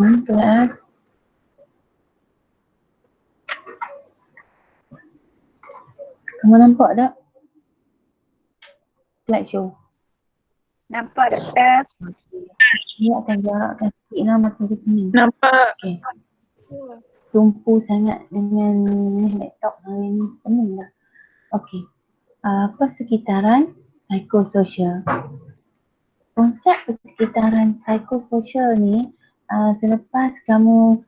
Kelas. Kamu nampak tak? Slideshow. Nampak doktor. Ni akan jarakkan sikit lah macam ni. Nampak. Okay. Tumpu sangat dengan laptop hari ni. Pening lah. Okay. Persekitaran psikososial. Konsep persekitaran psikososial ni selepas kamu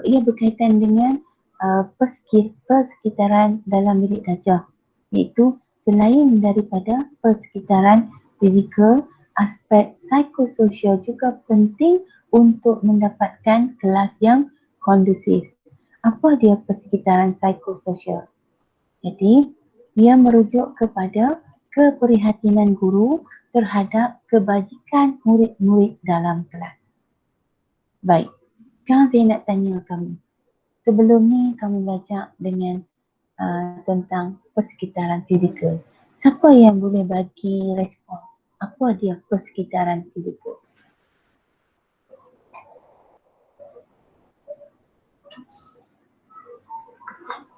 ia berkaitan dengan persekitaran dalam bilik darjah, iaitu selain daripada persekitaran fizikal, aspek psikososial juga penting untuk mendapatkan kelas yang kondusif. Apa dia persekitaran psikososial? Jadi, ia merujuk kepada keprihatinan guru terhadap kebajikan murid-murid dalam kelas. Baik, sekarang saya nak tanya kamu. Sebelum ni kamu belajar dengan tentang persekitaran fizikal. Siapa yang boleh bagi respon? Apa dia persekitaran fizikal?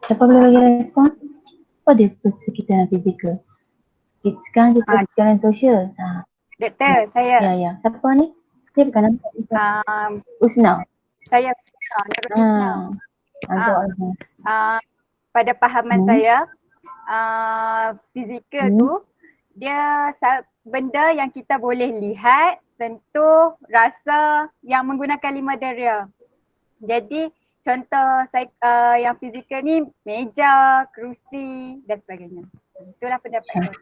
Siapa boleh bagi respon? Apa dia persekitaran fizikal? Sekarang kita persekitaran sosial. Doktor, saya. Ya. Siapa ni? Saya bukan nampak. Usna. Saya Usna. Pada pahaman saya, fizikal tu dia benda yang kita boleh lihat, sentuh, rasa yang menggunakan 5 dera. Jadi contoh yang fizikal ni meja, kerusi dan sebagainya. Itulah pendapat saya.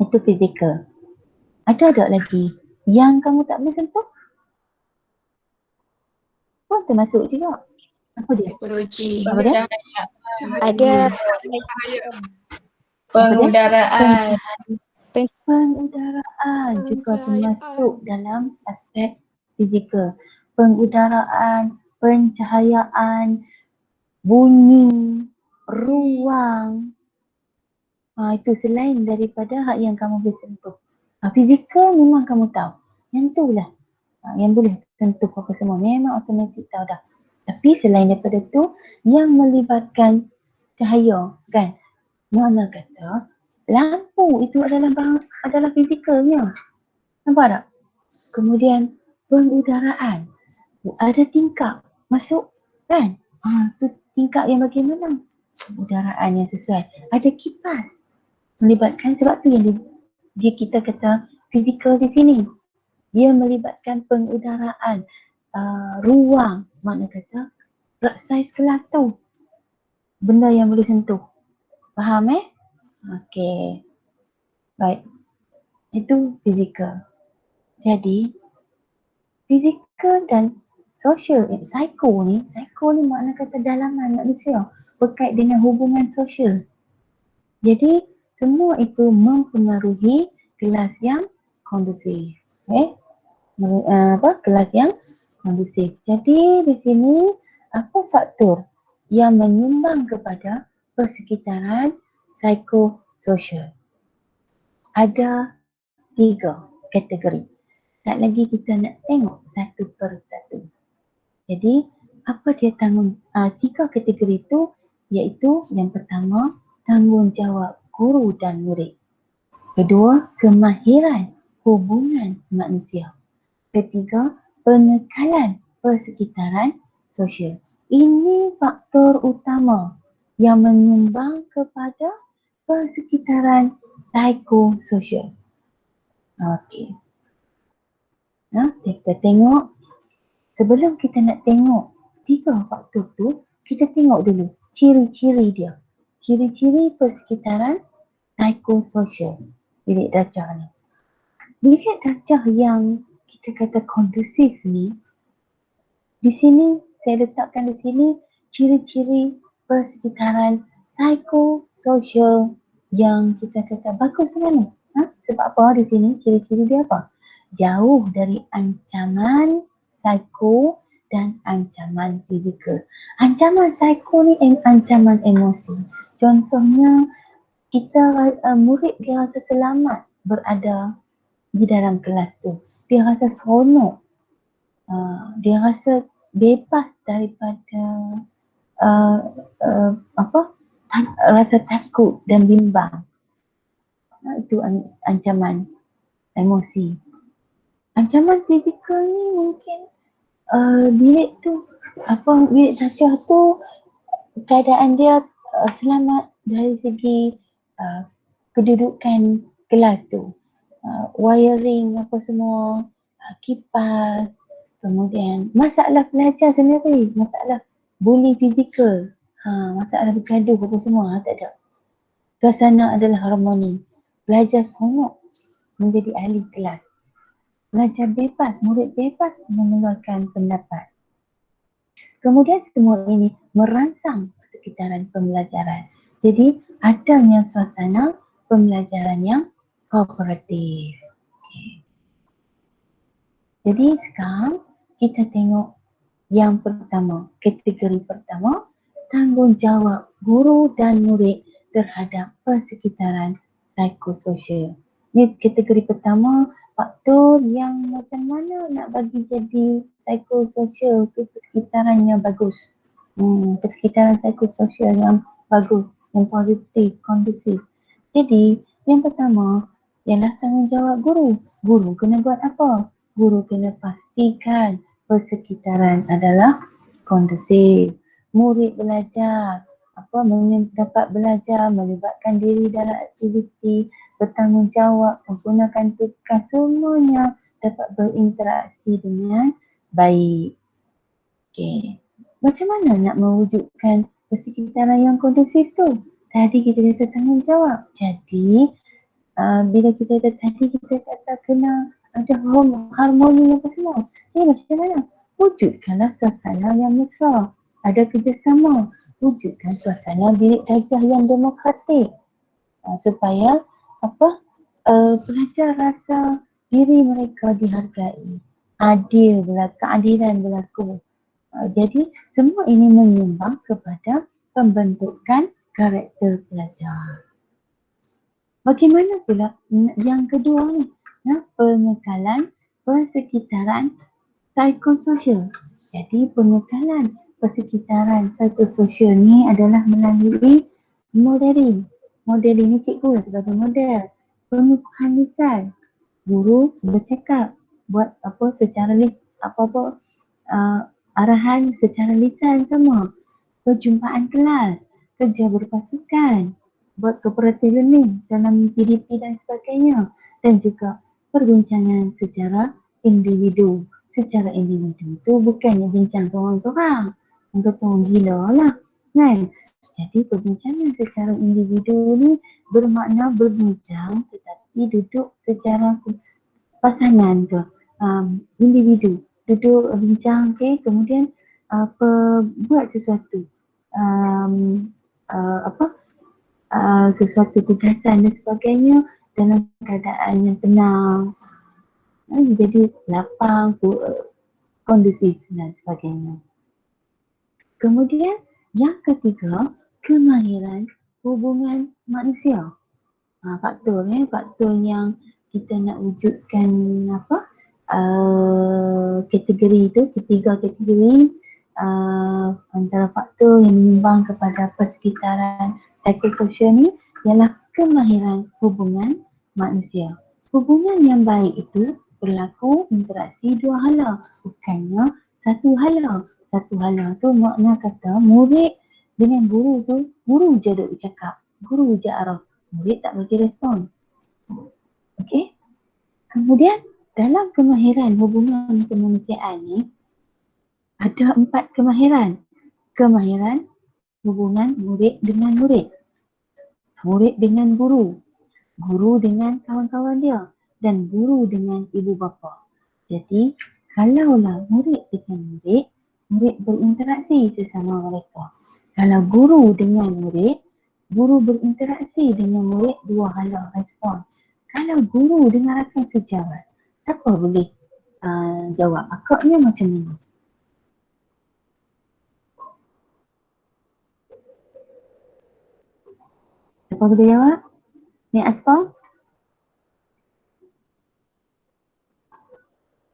Itu fizikal. Ada tak lagi yang kamu tak boleh sentuh? Pun termasuk juga. Apa dia? Ekologi. Apa dia? Ada pengudaraan. Pengudaraan juga termasuk dalam aspek fizikal. Pengudaraan, pencahayaan, bunyi, ruang. Itu selain daripada hak yang kamu boleh sentuh. Fizikal memang kamu tahu. Yang tu lah. Yang boleh sentuh apa semua. Memang automatik tahu dah. Tapi selain daripada tu, yang melibatkan cahaya kan. Mana kata lampu itu adalah fizikalnya. Nampak tak? Kemudian pengudaraan. Ada tingkap masuk kan. Tu tingkap yang bagaimana? Udaraan yang sesuai. Ada kipas. Melibatkan sebab tu yang dia kita kata fizikal di sini. Dia melibatkan pengudaraan. Ruang. Makna kata saiz kelas tu. Benda yang boleh sentuh. Faham Okey. Baik. Itu fizikal. Jadi fizikal dan sosial, psiko ni makna kata dalaman manusia berkait dengan hubungan sosial. Jadi semua itu mempengaruhi kelas yang kondusif. Kelas yang kondusif. Jadi di sini apa faktor yang menyumbang kepada persekitaran psikososial? Ada 3 kategori. Tak lagi kita nak tengok satu persatu. Jadi apa dia 3 kategori itu? Iaitu yang pertama, tanggungjawab guru dan murid. Kedua, kemahiran hubungan manusia. Ketiga, pengekalan persekitaran sosial. Ini faktor utama yang menyumbang kepada persekitaran psikososial. Okey. Kita tengok. Sebelum kita nak tengok 3 faktor tu, kita tengok dulu ciri-ciri dia. Ciri-ciri persekitaran psikososial bilik darjah ni. Bilik darjah yang kita kata kondusif ni, di sini saya letakkan di sini ciri-ciri persekitaran psikososial yang kita kata bagus mana? Sebab apa di sini ciri-ciri dia apa? Jauh dari ancaman psiko dan ancaman fizikal. Ancaman psiko ni ancaman emosi. Contohnya murid dia rasa selamat berada di dalam kelas tu. Dia rasa seronok Dia rasa bebas daripada uh, rasa takut dan bimbang. Itu ancaman emosi. Ancaman fizikal ni mungkin bilik Tasya tu keadaan dia selamat dari segi kedudukan kelas tu. Wiring apa semua, kipas, kemudian masalah belajar sendiri, masalah bully fizikal, masalah bergaduh apa semua tak ada. Suasana adalah harmoni. Belajar seronok menjadi ahli kelas. Belajar bebas, murid bebas mengeluarkan pendapat. Kemudian semua ini merangsang sekitaran pembelajaran. Jadi adanya suasana pembelajaran yang kooperatif. Okay. Jadi sekarang kita tengok yang pertama, kategori pertama, tanggungjawab guru dan murid terhadap persekitaran psikososial. Ini kategori pertama, faktor yang macam mana nak bagi jadi psikososial tu persekitaran yang bagus. Persekitaran psikososial yang bagus, yang positif, kondusif. Jadi yang pertama ialah tanggungjawab guru. Guru kena buat apa? Guru kena pastikan persekitaran adalah kondusif. Murid belajar, dapat belajar, melibatkan diri dalam aktiviti, bertanggungjawab, sempurnakan tugas, semuanya dapat berinteraksi dengan baik. Okey. Macam mana nak mewujudkan persekitaran yang kondusif tu? Tadi kita kata tanggungjawab. Jadi, bila kita kata tadi, kita kata kena ada harmoni apa semua. Macam mana? Wujudkanlah suasana yang mesra. Ada kerjasama. Wujudkan suasana bilik belajar yang demokratik. Supaya pelajar rasa diri mereka dihargai. Keadilan berlaku. Jadi semua ini menyumbang kepada pembentukan karakter pelajar. Bagaimana pula yang kedua ni? Pengekalan persekitaran psikososial. Jadi pengekalan persekitaran psikososial ni adalah melalui modeling. Modeling ni cikgu sebagai model. Pengukuhan lisan. Guru bercakap, buat secara arahan secara lisan semua. Perjumpaan kelas, kerja berpasukan, buat cooperative learning dalam PDP dan sebagainya, dan juga perbincangan secara individu. Secara individu tu bukannya bincang seorang-seorang, untuk orang gila lah kan. Jadi perbincangan secara individu ni bermakna berbincang tetapi duduk secara pasangan tu, individu duduk bincang, kemudian buat sesuatu, sesuatu tugasan dan sebagainya dalam keadaan yang tenang, jadi lapang, kondusif dan sebagainya. Kemudian yang ketiga, kemahiran hubungan manusia. Faktor yang kita nak wujudkan kategori itu, ketiga kategori antara faktor yang menyumbang kepada persekitaran psikososial ni ialah kemahiran hubungan manusia. Hubungan yang baik itu berlaku interaksi dua hala, bukannya satu hala. Satu hala tu makna kata murid dengan guru tu, guru je duk bercakap, guru je arah, murid tak bagi respon. Okey. Kemudian dalam kemahiran hubungan kemanusiaan ni ada 4 kemahiran. Kemahiran hubungan murid dengan murid, murid dengan guru, guru dengan kawan-kawan dia, dan guru dengan ibu bapa. Jadi kalaulah murid dengan murid, murid berinteraksi sesama mereka. Kalau guru dengan murid, guru berinteraksi dengan murid, dua hala respon. Kalau guru dengan rakan sejawat, siapa boleh jawab akaknya macam mana? Siapa boleh jawab? Ni Asfar?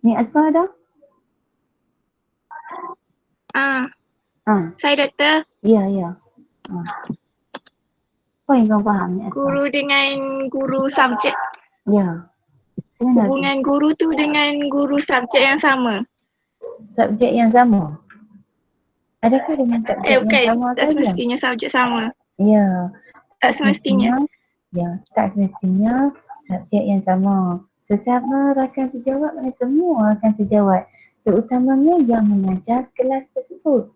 Ni Asfar dah? Ah, Saya doktor. ya, ya. Apa yang kau faham ni Asma? Guru dengan guru subjek. Ya. Macam mana tu? Hubungan guru tu dengan guru subjek yang sama. Subjek yang sama? Adakah dengan subjek yang Bukan. sama Tak saja? semestinya subjek sama. Ya. Tak semestinya. Ya, tak semestinya subjek yang sama. Sesama rakan sejawat dan semua rakan sejawat. Terutamanya yang mengajar kelas tersebut.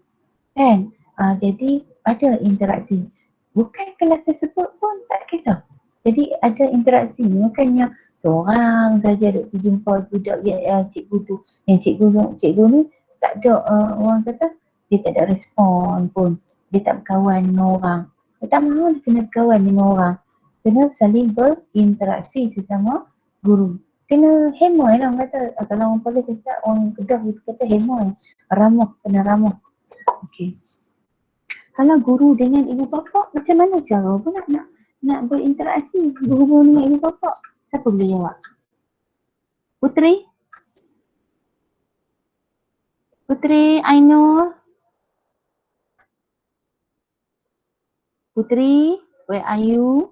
Kan? Jadi ada interaksi. Bukan kelas tersebut pun tak kisah. Jadi ada interaksi. Bukannya seorang saja duk jumpa budak cikgu tu. Yang cikgu ni tak ada orang kata dia tak ada respon pun. Dia tak berkawan dengan orang. Dia tak mahu dia kena berkawan dengan orang. Kena saling berinteraksi sesama guru. Kena hemoy lah orang kata. Kalau orang Pali kata, orang Kedah itu kata hemoy. Ramah, kena ramah. Okey. Kalau guru dengan ibu bapa, macam mana cara pula nak berinteraksi, berhubung dengan ibu bapa? Siapa boleh jawab? Putri? Putri, Ainur? Putri, where are you?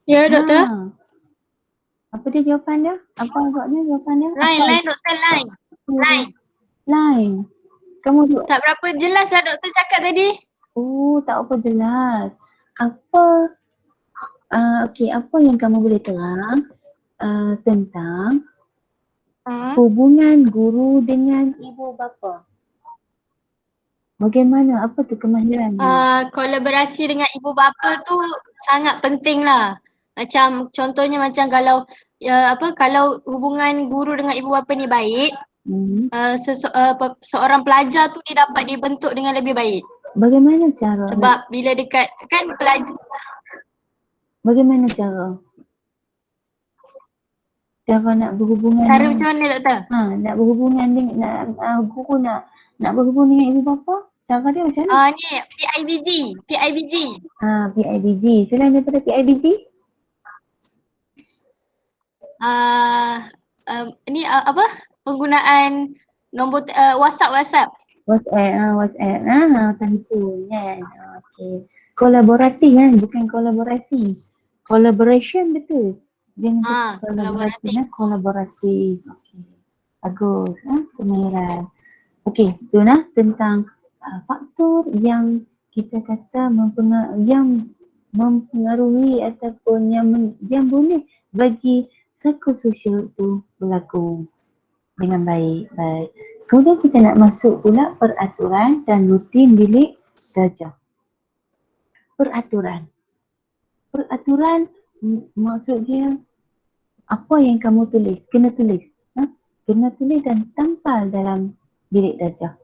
Ya doktor. Apa dia jawapan dia? Apa agaknya jawapan dia? Line doktor, line. Line. Kamu duduk. Tak berapa jelas lah doktor cakap tadi. Oh, tak apa jelas. Apa, okey, apa yang kamu boleh terang tentang hubungan guru dengan ibu bapa? Bagaimana? Apa tu kemahirannya? Kolaborasi dengan ibu bapa tu sangat penting lah. Macam contohnya macam kalau hubungan guru dengan ibu bapa ni baik, seorang pelajar tu dia dapat dibentuk dengan lebih baik. Bagaimana cara? Sebab bila dekat kan pelajar. Bagaimana cara? Cara nak berhubungan. Cara macam mana doktor? Nak berhubungan dengan guru nak berhubung dengan ibu bapa. Cara dia macam mana? Ni PIBG. PIBG. Selain daripada PIBG? Ni apa? Penggunaan nombor WhatsApp. WhatsApp. Telefon kan. Okey. Kolaboratif kan, bukan kolaborasi. Collaboration betul. Jangan kolaborasi. Kolaboratif. Okey. Bagus. Kemahiran. Okey, tu tentang faktor yang kita kata mempengaruhi ataupun yang boleh bagi psikososial itu berlaku dengan baik. Kemudian kita nak masuk pula peraturan dan rutin bilik darjah. Peraturan maksud dia apa yang kamu tulis, kena tulis. Kena tulis dan tampal dalam bilik darjah.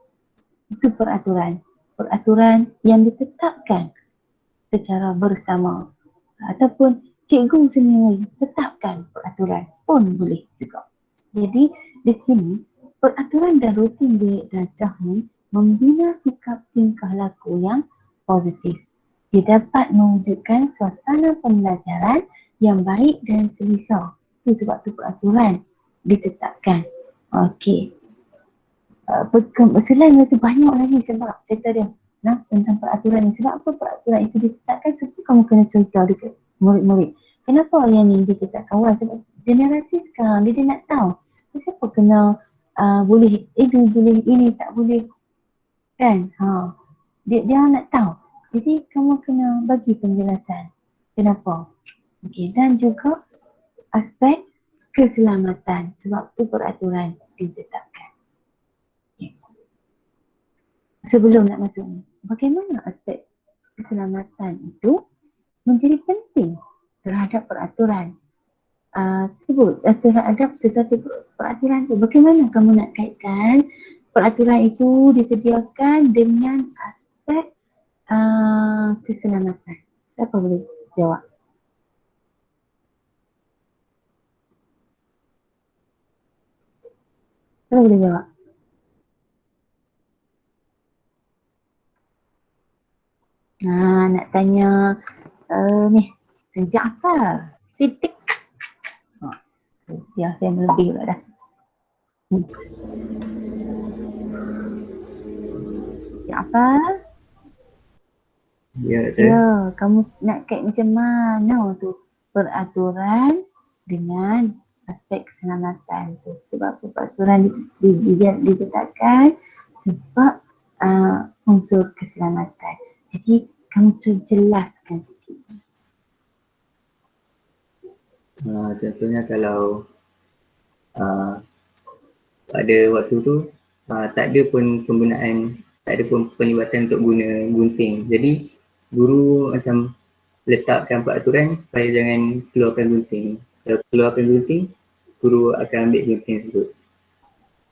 Itu peraturan. Peraturan yang ditetapkan secara bersama. Ataupun cikgu sendiri tetapkan peraturan pun boleh juga. Jadi di sini peraturan dan rutin bilik darjah ni membina sikap tingkah laku yang positif. Dia dapat mewujudkan suasana pembelajaran yang baik dan selesa. Itu sebab tu peraturan ditetapkan. Okey. Selain itu banyak lagi sebab cerita dia tentang peraturan ni. Sebab apa peraturan itu ditetapkan? Sebab kamu kena cerita dekat murid-murid. Kenapa yang ni ditetapkan awal? Sebab generasi sekarang dia nak tahu siapa kena boleh ini, boleh ini, tak boleh kan. Dia nak tahu. Jadi kamu kena bagi penjelasan kenapa. Okey, dan juga aspek keselamatan sebab tu peraturan ditetapkan. Sebelum nak masuk ni, bagaimana aspek keselamatan itu menjadi penting terhadap peraturan tersebut, terhadap sesuatu peraturan itu. Bagaimana kamu nak kaitkan peraturan itu disediakan dengan aspek keselamatan? Siapa boleh jawab? Siapa boleh jawab? Nak tanya ni Ja'far Siddiq. Dia saya melebih pula dah. Apa? Ya, betul. Ya, kamu nak kait macam mana tu peraturan dengan aspek keselamatan tu. Sebab peraturan ditetapkan sebab unsur keselamatan. Jadi kamu jelaskan sikit. Contohnya kalau pada waktu tu tak ada pun pelibatan untuk guna gunting. Jadi guru macam letakkan peraturan supaya jangan keluarkan gunting. Kalau keluarkan gunting, guru akan ambil gunting tersebut.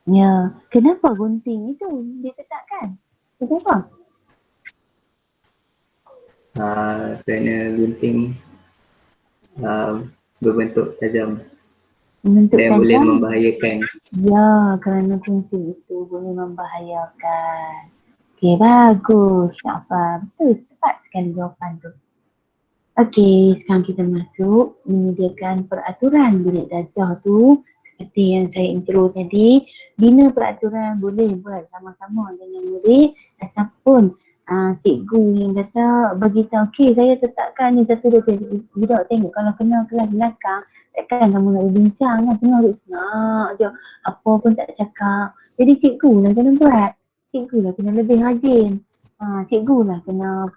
Ya, kenapa gunting itu ditetapkan? Kenapa? Kerana gunting berbentuk tajam Bentuk dan boleh tajam? membahayakan. Ya, kerana gunting itu boleh membahayakan. Okey, bagus. Tak apa. Betul, tepat sekali jawapan tu. Okey, sekarang kita masuk menyediakan peraturan bilik darjah tu. Seperti yang saya intro tadi, bina peraturan boleh buat sama-sama dengan murid ataupun cikgu yang kata bagi tahu, okey saya tetapkan ni satu dua tiga. Budak tengok kalau kena kelas belakang, takkan kamu nak berbincang kan, kena duduk senang je. Apa pun tak cakap. Jadi cikgu lah kena buat. Cikgu lah kena lebih rajin. Cikgu lah kena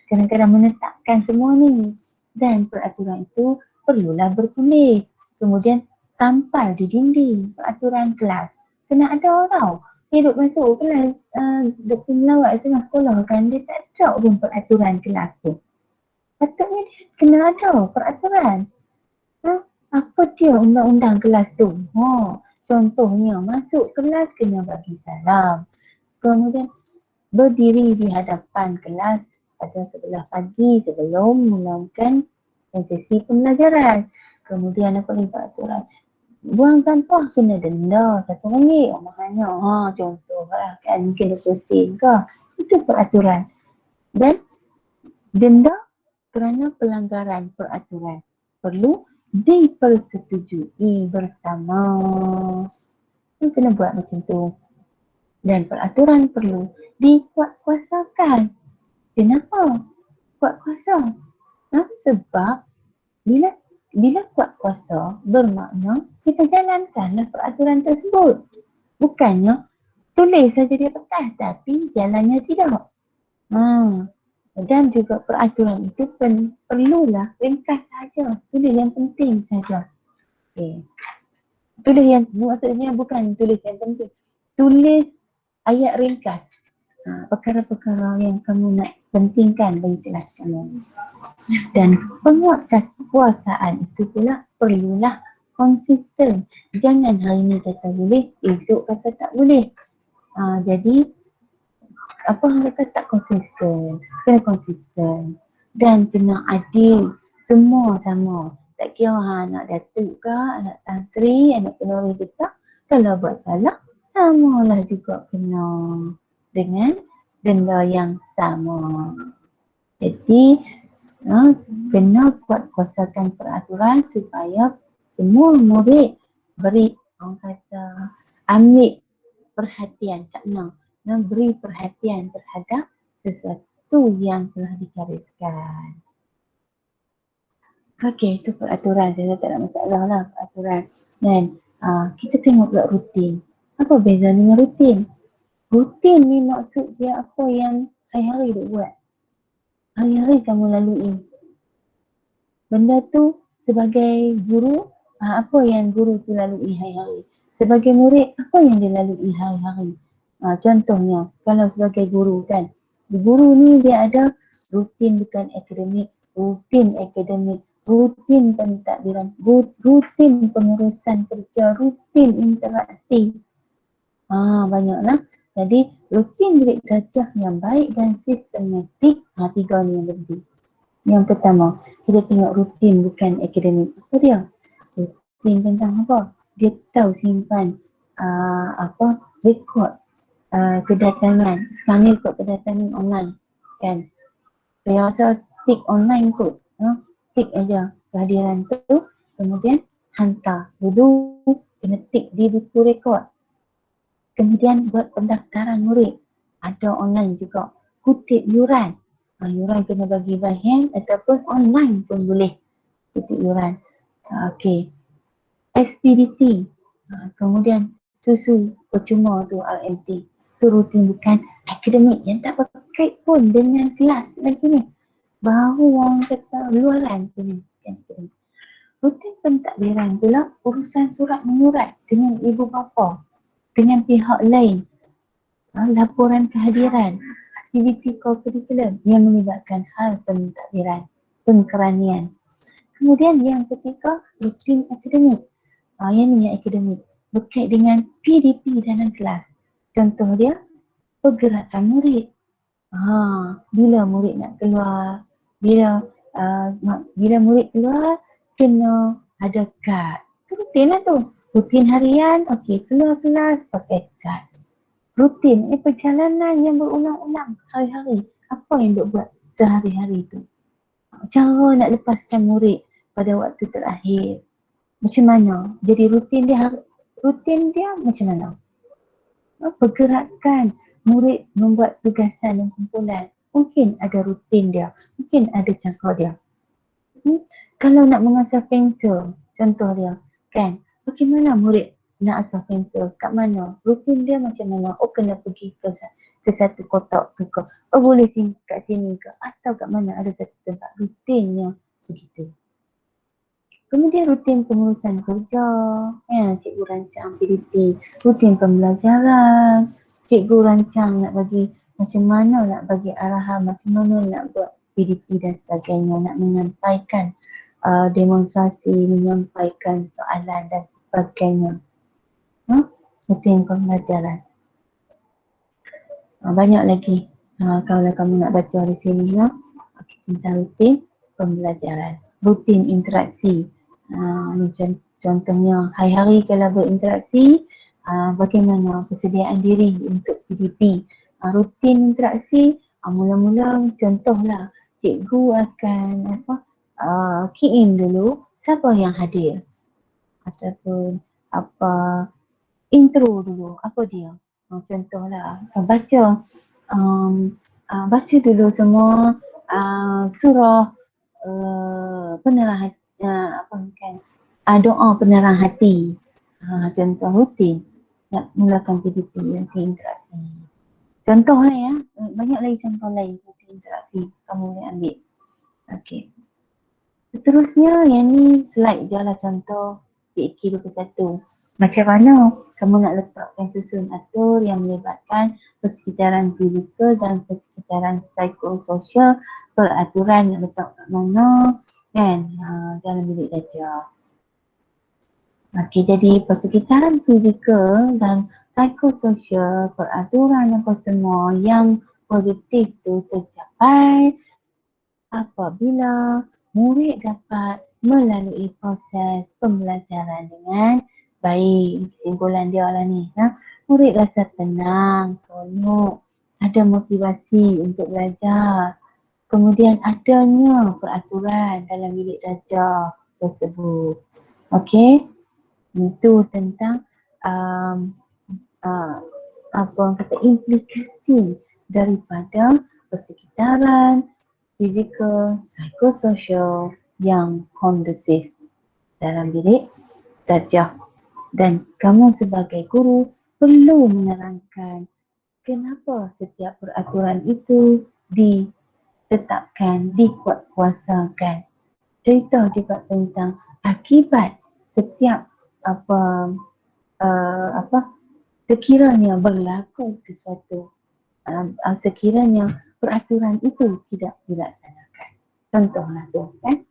kadang-kadang menetapkan semua ni. Dan peraturan itu perlulah bertulis. Kemudian tampal di dinding peraturan kelas. Kena ada tau. Hidup masuk kelas, Dr. Melawat tengah sekolah kan, dia tak ada pun peraturan kelas tu. Patutnya dia kena ada peraturan. Apa dia undang-undang kelas tu? Contohnya, masuk kelas kena bagi salam. Kemudian berdiri di hadapan kelas pada sebelah pagi sebelum mulakan sesi pembelajaran. Kemudian apa lagi peraturan? Buang sampah kena denda RM1. Mahalnya. Contoh lah kan, mungkin RM20 ke. Itu peraturan. Dan denda kerana pelanggaran peraturan perlu dipersetujui bersama. Kena buat macam tu. Dan peraturan perlu dikuatkuasakan. Kenapa kuat kuasa? Sebab bila kuat kuasa bermakna kita jalankanlah peraturan tersebut. Bukannya tulis saja di kertas tapi jalannya tidak. Dan juga peraturan itu perlulah ringkas saja. Tulis yang penting saja. Tulis yang maksudnya bukan tulis yang penting. Tulis ayat ringkas. Perkara-perkara yang kamu nak pentingkan bagi kelas kamu. Dan penguatkuasaan itu pula perlulah konsisten. Jangan hari ni kata boleh, esok kata tak boleh. Jadi apa yang kata tak konsisten. Kena konsisten. Dan kena adil. Semua sama. Tak kira anak datuk ke, anak tantri, anak penori kita. Kalau buat salah, samalah juga kena dengan denda yang sama. Jadi kena kuatkuasakan peraturan supaya semua murid ambil perhatian, beri perhatian terhadap sesuatu yang telah digariskan. Okey, itu peraturan. Saya tak ada masalah lah peraturan. Dan kita tengok pula rutin. Apa beza dengan rutin? Rutin ni maksud dia apa yang hari-hari dia buat. Hari-hari kamu lalui. Benda tu sebagai guru, apa yang guru tu lalui hari-hari. Sebagai murid, apa yang dia lalui hari-hari. Contohnya, kalau sebagai guru kan, guru ni dia ada rutin bukan akademik, rutin akademik, rutin pentadbiran, rutin pengurusan kerja, rutin interaksi. Banyaklah. Jadi rutin bilik darjah yang baik dan sistematik, 3 ni yang penting. Yang pertama, kita tengok rutin bukan akademik. Apa dia? Rutin tentang apa? Dia tahu simpan rekod kedatangan. Sekarang ni rekod kedatangan online kan. Saya rasa tik online kot. Tik aja kehadiran tu, kemudian hantar. Dulu kena tick di buku rekod. Kemudian buat pendaftaran murid. Ada online juga. Kutip yuran. Yuran kena bagi by hand ataupun online pun boleh kutip yuran. Okey. SPDT. Kemudian susu percuma tu RMT. Itu rutin bukan akademik yang tak berkait pun dengan kelas lagi ni. Baru orang kata luaran tu ni. Rutin pentadbiran pula urusan surat menyurat dengan ibu bapa, dengan pihak lain. Laporan kehadiran, aktiviti co-curriculum yang melibatkan hal pentadbiran, pengkeranian. Kemudian yang ketiga, rutin akademik. Yang ni yang akademik. Berkait dengan PDP dalam kelas. Contoh dia, pergerakan murid. Bila murid nak keluar, bila murid keluar, kena ada kad. Rutin lah tu. Rutin harian, okey, keluar kelas pakai kad. Rutin, perjalanan yang berulang-ulang hari-hari. Apa yang duk buat sehari-hari tu. Cara nak lepaskan murid pada waktu terakhir. Macam mana? Jadi rutin dia macam mana? Pergerakan murid membuat tugasan dan kumpulan. Mungkin ada rutin dia. Mungkin ada cara dia. Kalau nak mengasah pensel, contoh dia, kan? Bagaimana murid nak asah pensel? Kat mana? Rutin dia macam mana? Kena pergi ke satu kotak ke? Boleh kat sini ke? Atau kat mana ada satu tempat rutinnya begitu. Kemudian rutin pengurusan kerja, cikgu rancang PDP, rutin pembelajaran, cikgu rancang nak bagi macam mana nak bagi arahan, macam mana nak buat PDP dan sebagainya, nak menyampaikan demonstrasi, menyampaikan soalan dan sebagainya. Rutin pembelajaran. Banyak lagi kalau kamu nak baca di sini tentang rutin pembelajaran. Rutin interaksi. Contohnya hari-hari kalau berinteraksi, bagaimana persediaan diri untuk PDP. Rutin interaksi, mula-mula contohlah cikgu akan key in dulu siapa yang hadir ataupun intro dulu, apa dia. Contohlah baca dulu semua surah penerang doa penerang hati. Contoh rutin nak mulakan PDP rutin interaksi. Contohlah ya, banyak lagi contoh lain rutin interaksi kamu boleh ambil. Okey. Seterusnya yang ni slide je lah contoh PAK 21. Macam mana kamu nak letakkan susun atur yang melibatkan persekitaran fizikal dan persekitaran psikososial, peraturan yang letak kat mana kan dalam bilik belajar. Okey, jadi persekitaran fizikal dan psikososial, peraturan apa semua yang positif tu tercapai apabila murid dapat melalui proses pembelajaran dengan baik. Kesimpulan dia lah ni. Murid rasa tenang, seronok, ada motivasi untuk belajar. Kemudian adanya peraturan dalam bilik belajar tersebut. Okey. Itu tentang implikasi daripada persekitaran fizikal, psikososial yang kondusif dalam bilik belajar. Dan kamu sebagai guru perlu menerangkan kenapa setiap peraturan itu ditetapkan, dikuatkuasakan. Cerita juga tentang akibat setiap sekiranya berlaku sesuatu, sekiranya peraturan itu tidak dilaksanakan. Contohlah tu kan.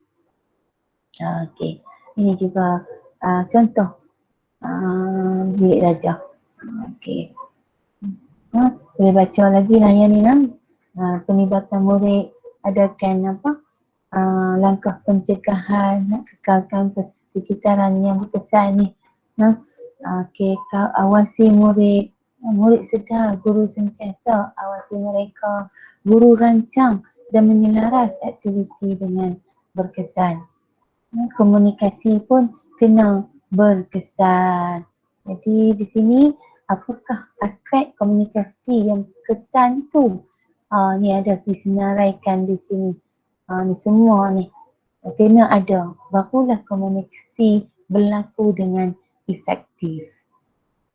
Okey. Ini juga contoh bilik belajar. Okey. Boleh baca lagi lah yang ni penlibatan murid, adakan langkah pencegahan, nak kekalkan persekitaran yang berkesan ni. Okey, awasi murid. Murid sedar, guru sentiasa awasi mereka. Guru rancang dan menyelaras aktiviti dengan berkesan. Komunikasi pun kena berkesan. Jadi di sini apakah aspek komunikasi yang kesan tu? Ni ada disenaraikan di sini. Ni semua ni kena ada. Barulah komunikasi berlaku dengan efektif.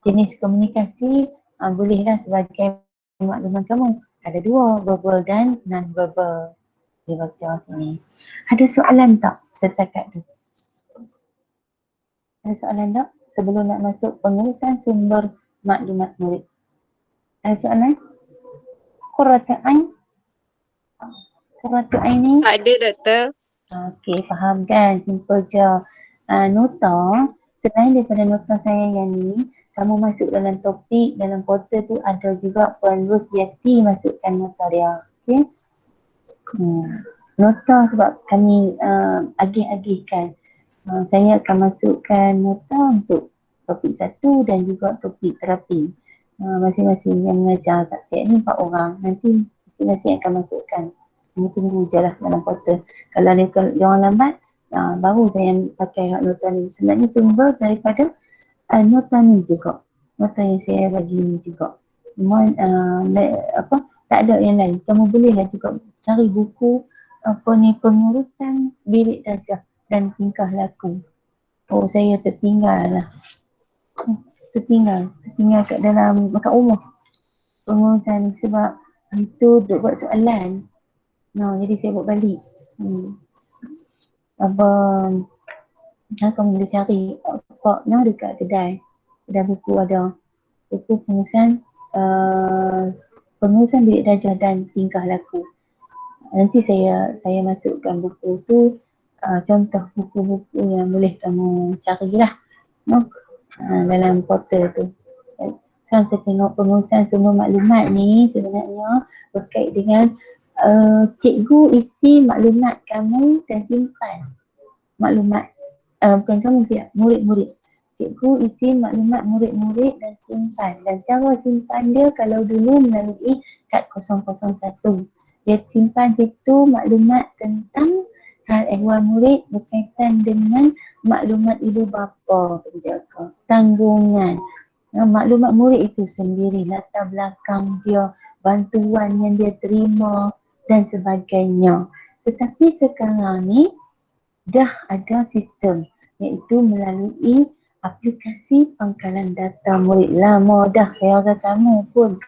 Jenis komunikasi bolehlah sebagai makluman kamu. Ada dua, verbal dan non-verbal. Dia baca sini. Ada soalan tak setakat tu? Ada soalan tak sebelum nak masuk pengurusan sumber maklumat murid? Ada soalan? Qurratu Ain? Qurratu Ain ni? Ada doktor. Okey, faham kan? Simple je. Nota, selain daripada nota saya yang ni, kamu masuk dalam topik, dalam portal tu ada juga penerus Yati masukkan nota dia. Okey? Nota sebab kami agih-agihkan. Saya akan masukkan nota untuk topik 1 dan juga topik terapi. Masing-masing yang mengajar subjek ni 4 orang. Nanti masing-masing akan masukkan. Kami tunggu je lah dalam portal. Kalau dia orang lambat, baru saya pakai nota ni. Sebenarnya sumber daripada nota ni juga. Nota yang saya bagi ni juga. Cuma tak ada yang lain. Kamu bolehlah juga cari buku pengurusan bilik darjah dan tingkah laku. Oh, saya tertinggal lah. Tertinggal kat dalam kat rumah. Pengurusan sebab itu duk buat soalan. Jadi saya buat balik. Kamu boleh cari Oxford dekat kedai buku ada. Buku pengurusan bilik darjah dan tingkah laku. Nanti saya masukkan buku tu, contoh buku-buku yang boleh kamu carilah dalam portal tu. Kan saya tengok pengurusan sumber maklumat ni sebenarnya berkait dengan cikgu isi maklumat kamu dan simpan maklumat, bukan kamu siap, murid-murid. Cikgu isi maklumat murid-murid dan simpan. Dan cara simpan dia kalau dulu melalui kad 001. Dia simpan situ maklumat tentang hal ehwal murid berkaitan dengan maklumat ibu bapa penjaga, tanggungan. Maklumat murid itu sendiri, latar belakang dia, bantuan yang dia terima dan sebagainya. Tetapi sekarang ni dah ada sistem iaitu melalui aplikasi pangkalan data murid. Lama dah saya rasa kamu pun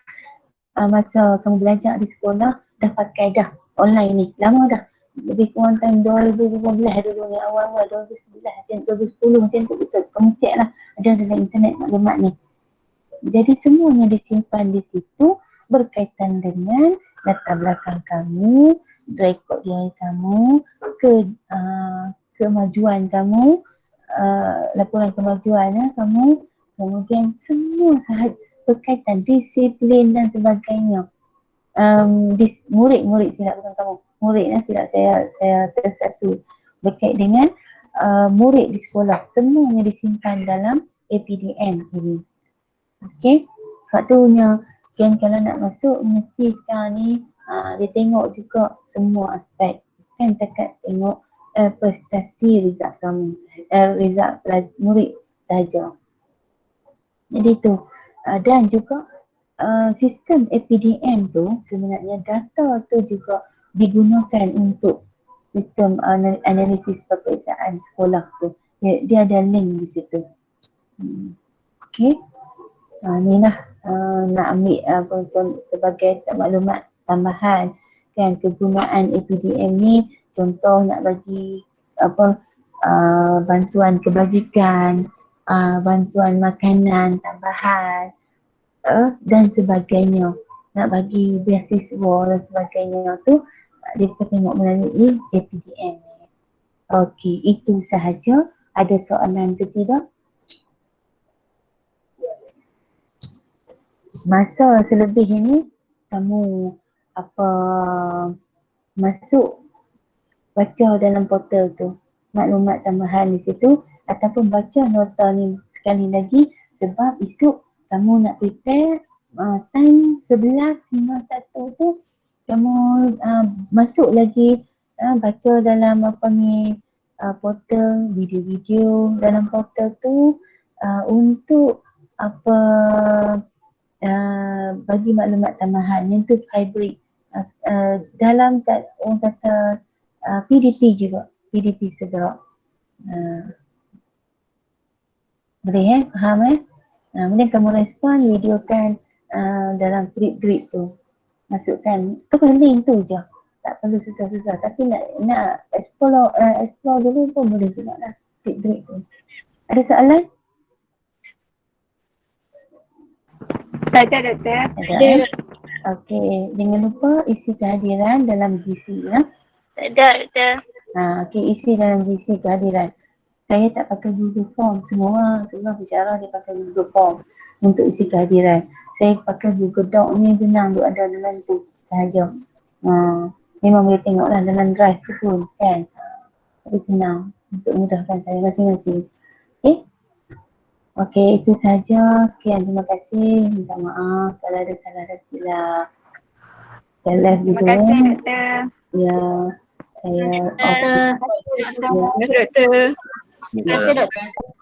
masa kamu belajar di sekolah dah pakai dah online ni. Lama dah. Lebih kurang tahun 2015 dulu ni, awal-awal 2011, 2010 macam tu betul. Kamu cek lah ada dalam internet maklumat ni. Jadi semuanya disimpan di situ berkaitan dengan latar belakang kamu, rekod diri kamu, kemajuan kamu, laporan kemajuan kamu, kemudian semua berkaitan disiplin dan sebagainya. Murid-murid silap bukan kamu. Murid silap saya tersatu. Berkait dengan murid di sekolah. Semuanya disimpan dalam APDM ini. Okey. Satunya kan kalau nak masuk mesti sekarang ni dia tengok juga semua aspek. Kan dekat tengok prestasi result kamu. Result murid saja. Jadi tu. Dan juga sistem APDM tu sebenarnya data tu juga digunakan untuk sistem analisis peperiksaan sekolah tu. Dia ada link di situ. Okey. Ni lah nak ambil sebagai maklumat tambahan kan kegunaan APDM ni. Contoh nak bagi bantuan kebajikan, bantuan makanan tambahan dan sebagainya, nak bagi beasiswa dan sebagainya tu dia kita tengok melalui APDM. Okey, itu sahaja. Ada soalan ke tidak? Masa selebih ini kamu masuk baca dalam portal tu maklumat tambahan di situ ataupun baca nota ni sekali lagi sebab esok kamu nak prepare time 11.51 tu kamu masuk lagi baca dalam portal video-video dalam portal tu untuk apa bagi maklumat tambahan yang tu hybrid dalam orang kata PDP juga, PDP segera. Boleh faham kemudian kamu respon videokan dalam grid tu, masukkan tu link tu je, tak perlu susah-susah, tapi nak explore dulu pun boleh juga lah grid tu. Ada soalan? Tak ada doktor. Ada. Okey, jangan lupa isi kehadiran dalam GC ya. Tak ada doktor. Okey, isi dalam GC kehadiran. Saya tak pakai Google Form, semua bicara dia pakai Google Form untuk isi kehadiran. Saya pakai Google Doc ni senang, duk ada dalam tu sahaja. Memang boleh tengok lah dalam drive tu pun kan. Tapi senang untuk mudahkan saya masing-masing. Okey, itu saja. Sekian, terima kasih. Minta maaf kalau ada salah dan silap. Saya live Terima dulu. kasih doktor. Ya, saya Terima kasih doktor. Terima kasih doktor. Terima kasih doktor.